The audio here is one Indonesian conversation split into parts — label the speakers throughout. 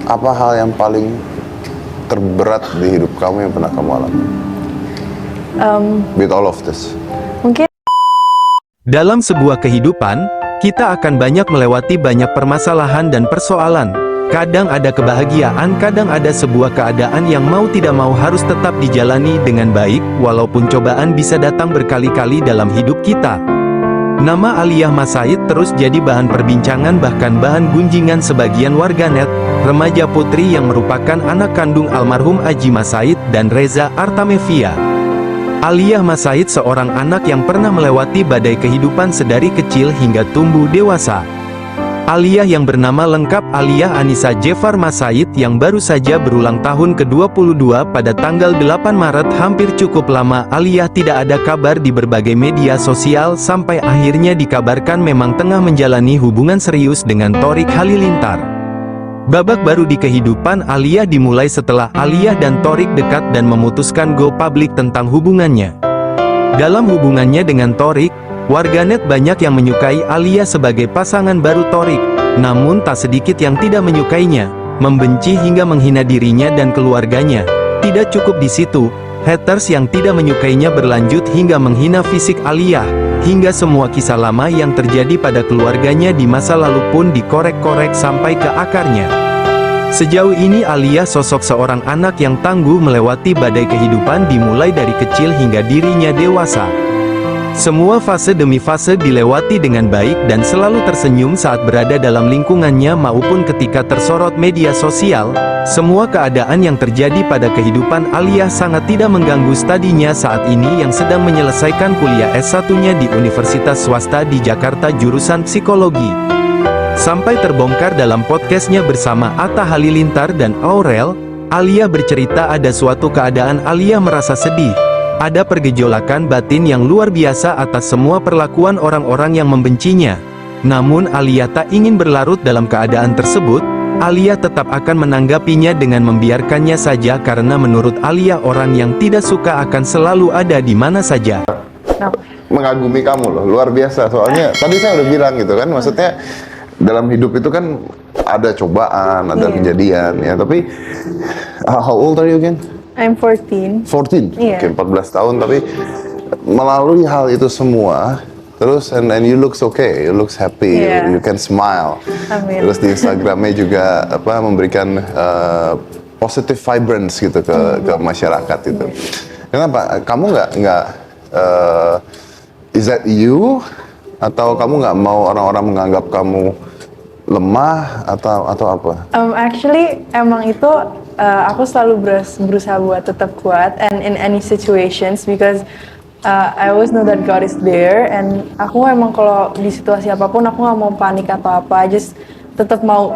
Speaker 1: apa hal yang paling terberat di hidup kamu yang pernah kamu alami? With all of this.
Speaker 2: Mungkin
Speaker 3: Dalam sebuah kehidupan, kita akan banyak melewati banyak permasalahan dan persoalan. Kadang ada kebahagiaan, kadang ada sebuah keadaan yang mau tidak mau harus tetap dijalani dengan baik, walaupun cobaan bisa datang berkali-kali dalam hidup kita. Nama Aliyah Masaid terus jadi bahan perbincangan bahkan bahan gunjingan sebagian warganet, remaja putri yang merupakan anak kandung almarhum Aji Masaid dan Reza Artamevia. Aliyah Masaid seorang anak yang pernah melewati badai kehidupan sedari kecil hingga tumbuh dewasa. Aliyah yang bernama lengkap Aliyah Anissa Jefar Masaid yang baru saja berulang tahun ke-22 pada tanggal 8 Maret hampir cukup lama Aliyah tidak ada kabar di berbagai media sosial sampai akhirnya dikabarkan memang tengah menjalani hubungan serius dengan Thorik Halilintar. Babak baru di kehidupan Aliyah dimulai setelah Aliyah dan Thorik dekat dan memutuskan go public tentang hubungannya. Dalam hubungannya dengan Thorik, warganet banyak yang menyukai Aliyah sebagai pasangan baru Thorik, namun tak sedikit yang tidak menyukainya, membenci hingga menghina dirinya dan keluarganya. Tidak cukup di situ, haters yang tidak menyukainya berlanjut hingga menghina fisik Aliyah, hingga semua kisah lama yang terjadi pada keluarganya di masa lalu pun dikorek-korek sampai ke akarnya. Sejauh ini Aliyah sosok seorang anak yang tangguh melewati badai kehidupan dimulai dari kecil hingga dirinya dewasa. Semua fase demi fase dilewati dengan baik dan selalu tersenyum saat berada dalam lingkungannya maupun ketika tersorot media sosial. Semua keadaan yang terjadi pada kehidupan Aliyah sangat tidak mengganggu studinya saat ini yang sedang menyelesaikan kuliah S1-nya di Universitas Swasta di Jakarta jurusan Psikologi. Sampai terbongkar dalam podcastnya bersama Atta Halilintar dan Aurel, Aliyah bercerita ada suatu keadaan Aliyah merasa sedih. Ada pergejolakan batin yang luar biasa atas semua perlakuan orang-orang yang membencinya. Namun Aliyah tak ingin berlarut dalam keadaan tersebut. Aliyah tetap akan menanggapinya dengan membiarkannya saja karena menurut Aliyah orang yang tidak suka akan selalu ada di mana saja.
Speaker 1: Mengagumi kamu loh, luar biasa. Soalnya tadi saya udah bilang gitu kan, maksudnya dalam hidup itu kan ada cobaan, ada kejadian ya. Tapi how old are you again?
Speaker 2: I'm 14.
Speaker 1: 14?
Speaker 2: Iya.
Speaker 1: Oke, 14 tahun, tapi melalui hal itu semua, terus and you looks okay, you looks happy,
Speaker 2: Iya.
Speaker 1: you can smile.
Speaker 2: Amin.
Speaker 1: Terus di Instagramnya juga memberikan positive vibrance gitu ke masyarakat itu. Kenapa? Kamu nggak is that you? Atau kamu nggak mau orang-orang menganggap kamu lemah atau apa?
Speaker 2: Actually, emang itu aku selalu berusaha buat tetap kuat and in any situations because I always know that God is there and aku emang kalau di situasi apapun aku nggak mau panik atau apa, just tetap mau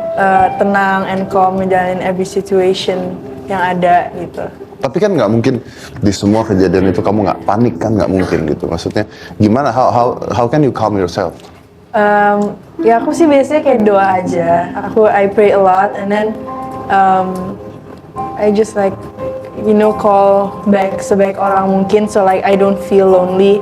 Speaker 2: tenang and calm menjalani every situation yang ada gitu.
Speaker 1: Tapi kan nggak mungkin di semua kejadian itu kamu nggak panik kan, nggak mungkin gitu. Maksudnya gimana? How can you calm yourself?
Speaker 2: Ya aku sih biasanya kayak doa aja. I pray a lot and then I just like call back sebaik orang mungkin so like I don't feel lonely